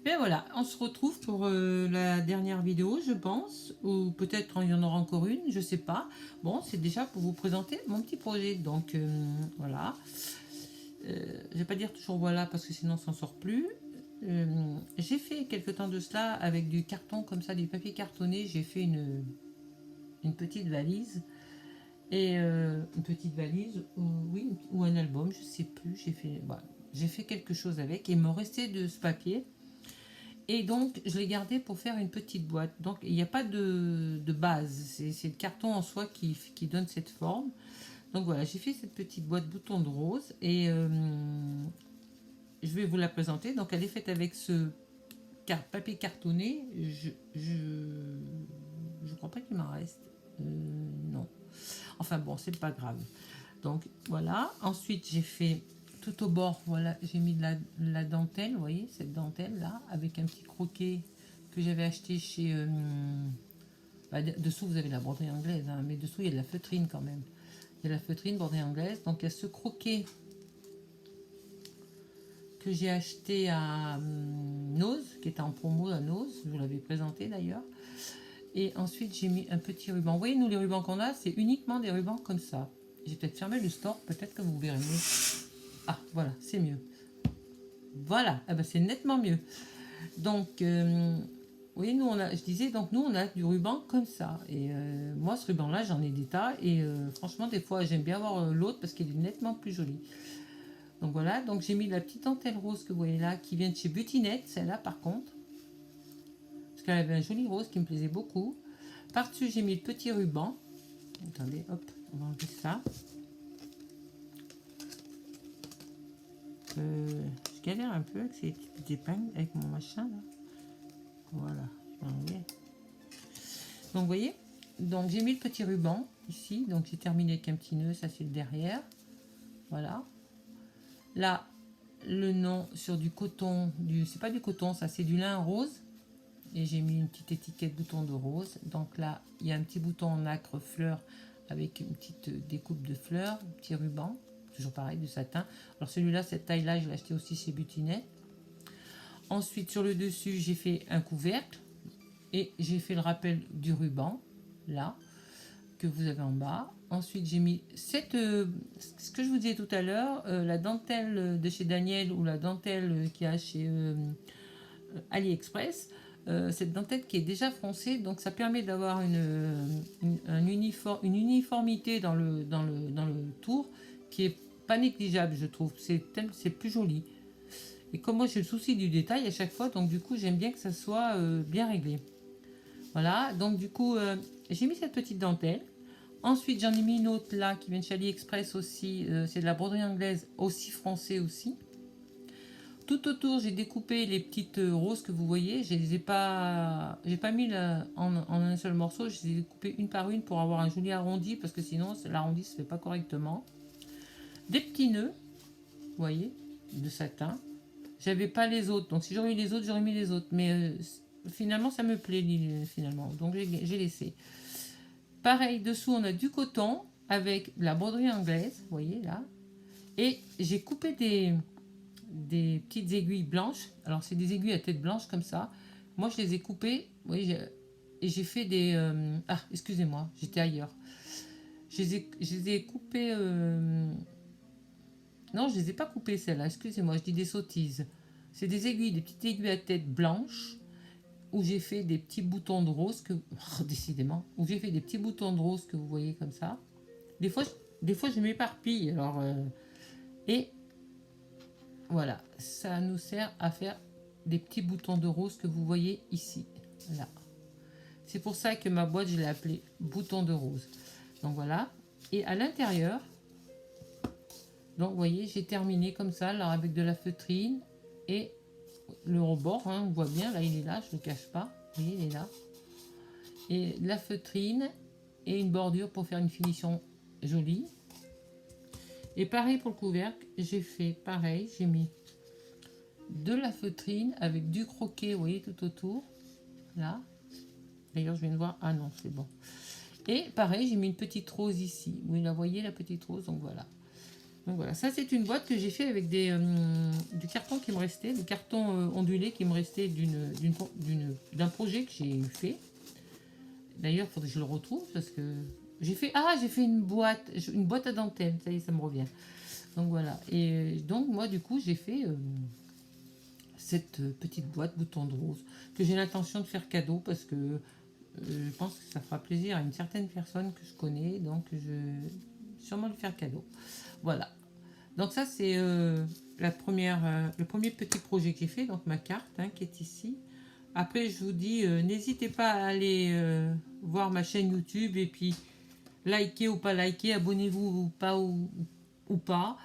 Et voilà, on se retrouve pour la dernière vidéo, je pense, ou peut-être il y en aura encore une, je sais pas. Bon, c'est déjà pour vous présenter mon petit projet, donc voilà. Je vais pas dire toujours voilà parce que sinon on s'en sort plus. J'ai fait quelque temps de cela avec du carton comme ça, du papier cartonné. J'ai fait une petite valise et une petite valise, oui, ou un album, je sais plus. Voilà, j'ai fait quelque chose avec et il me restait de ce papier. Et donc, je l'ai gardé pour faire une petite boîte. Donc, il n'y a pas de base. C'est le carton en soi qui donne cette forme. Donc voilà, j'ai fait cette petite boîte bouton de rose et je vais vous la présenter. Donc, elle est faite avec ce papier cartonné. Je crois pas qu'il m'en reste. Non. Enfin bon, c'est pas grave. Donc voilà. Ensuite, j'ai fait tout au bord, voilà, j'ai mis de la dentelle, vous voyez, cette dentelle là, avec un petit croquet que j'avais acheté chez. Dessous, vous avez la broderie anglaise, hein, mais dessous, il y a de la feutrine quand même. Il y a la feutrine broderie anglaise. Donc il y a ce croquet que j'ai acheté à Nose, qui était en promo à Nose, je vous l'avais présenté d'ailleurs. Et ensuite, j'ai mis un petit ruban. Vous voyez, nous, les rubans qu'on a, c'est uniquement des rubans comme ça. J'ai peut-être fermé le store, peut-être que vous verrez mieux. Ah, voilà, c'est mieux. Voilà, ah ben, c'est nettement mieux. Donc, oui, nous, je disais, donc nous, on a du ruban comme ça. Et moi, ce ruban-là, j'en ai des tas. Et franchement, des fois, j'aime bien avoir l'autre parce qu'il est nettement plus joli. Donc voilà, donc j'ai mis la petite dentelle rose que vous voyez là, qui vient de chez Butinette, celle-là par contre. Parce qu'elle avait un joli rose qui me plaisait beaucoup. Par-dessus, j'ai mis le petit ruban. Attendez, hop, on va enlever ça. Je galère un peu avec ces petites épingles, avec mon machin là. Voilà, je vais enlever. Donc vous voyez, donc j'ai mis le petit ruban ici, donc j'ai terminé avec un petit nœud, ça c'est le derrière. Voilà. Là, le nom sur du coton, c'est pas du coton, ça c'est du lin rose. Et j'ai mis une petite étiquette bouton de rose. Donc là, il y a un petit bouton en nacre fleur avec une petite découpe de fleurs, un petit ruban, toujours pareil, du satin. Alors celui-là, cette taille-là, je l'ai acheté aussi chez Butinet. Ensuite, sur le dessus, j'ai fait un couvercle et j'ai fait le rappel du ruban, là, que vous avez en bas. Ensuite, j'ai mis ce que je vous disais tout à l'heure, la dentelle de chez Daniel ou la dentelle qu'il y a chez AliExpress. Cette dentelle qui est déjà foncée, donc ça permet d'avoir une uniformité dans le tour qui est pas négligeable, je trouve. C'est plus joli. Et comme moi j'ai le souci du détail à chaque fois, donc du coup j'aime bien que ça soit bien réglé. Voilà, donc du coup j'ai mis cette petite dentelle. Ensuite j'en ai mis une autre là qui vient de chez AliExpress aussi, c'est de la broderie anglaise, aussi français aussi. Tout autour, j'ai découpé les petites roses que vous voyez. Je les ai pas, j'ai pas mis en un seul morceau. Je les ai découpées une par une pour avoir un joli arrondi parce que sinon l'arrondi se fait pas correctement. Des petits nœuds, vous voyez, de satin. J'avais pas les autres, donc si j'aurais eu les autres, j'aurais mis les autres. Mais finalement, ça me plaît finalement, donc j'ai laissé. Pareil, dessous, on a du coton avec de la broderie anglaise, vous voyez là. Et j'ai coupé des petites aiguilles blanches. Alors, c'est des aiguilles à tête blanche comme ça. Moi, je les ai coupées. Vous voyez, et j'ai fait des... Ah, excusez-moi, j'étais ailleurs. Je les ai coupées... Non, je les ai pas coupées, celles-là. Excusez-moi, je dis des sottises. C'est des aiguilles, des petites aiguilles à tête blanche où j'ai fait des petits boutons de rose que... Oh, décidément. Où j'ai fait des petits boutons de rose que vous voyez comme ça. Des fois, je m'éparpille. Alors... Et voilà, ça nous sert à faire des petits boutons de rose que vous voyez ici. Là. C'est pour ça que ma boîte, je l'ai appelée bouton de rose. Donc voilà. Et à l'intérieur, donc vous voyez, j'ai terminé comme ça, là, avec de la feutrine et le rebord, hein, on voit bien, là il est là, je ne le cache pas. Vous voyez, il est là. Et de la feutrine et une bordure pour faire une finition jolie. Et pareil pour le couvercle, j'ai fait pareil, j'ai mis de la feutrine avec du croquet, vous voyez, tout autour. Là. D'ailleurs, je viens de voir. Ah non, c'est bon. Et pareil, j'ai mis une petite rose ici. Oui, la voyez, la petite rose, donc voilà. Donc voilà, ça c'est une boîte que j'ai fait avec du carton qui me restait, du carton ondulé qui me restait d'un projet que j'ai fait. D'ailleurs, il faudrait que je le retrouve parce que j'ai fait une boîte à dentelle, ça y est, ça me revient. Donc voilà, et donc moi du coup j'ai fait cette petite boîte bouton de rose que j'ai l'intention de faire cadeau parce que je pense que ça fera plaisir à une certaine personne que je connais, donc je vais sûrement le faire cadeau. Voilà. Donc ça c'est le premier petit projet que j'ai fait, donc ma carte hein, qui est ici. Après je vous dis, n'hésitez pas à aller voir ma chaîne YouTube et puis liker ou pas liker, abonnez-vous ou pas ou pas.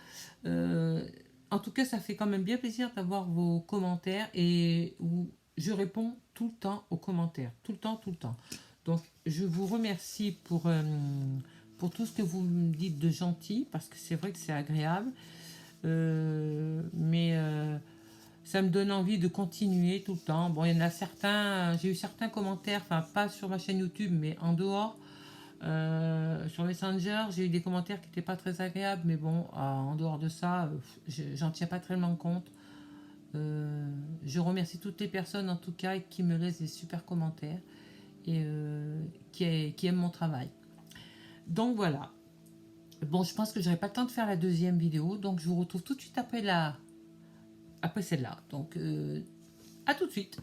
Euh, En tout cas, ça fait quand même bien plaisir d'avoir vos commentaires et où je réponds tout le temps aux commentaires, tout le temps, tout le temps. Donc, je vous remercie pour tout ce que vous me dites de gentil, parce que c'est vrai que c'est agréable. Mais ça me donne envie de continuer tout le temps. Bon, il y en a certains, j'ai eu certains commentaires, enfin pas sur ma chaîne YouTube, mais en dehors. Sur Messenger, j'ai eu des commentaires qui n'étaient pas très agréables, mais bon, en dehors de ça, j'en tiens pas tellement compte. Je remercie toutes les personnes en tout cas qui me laissent des super commentaires et qui aiment mon travail. Donc voilà. Bon, je pense que j'aurai pas le temps de faire la deuxième vidéo, donc je vous retrouve tout de suite après celle-là. Donc à tout de suite.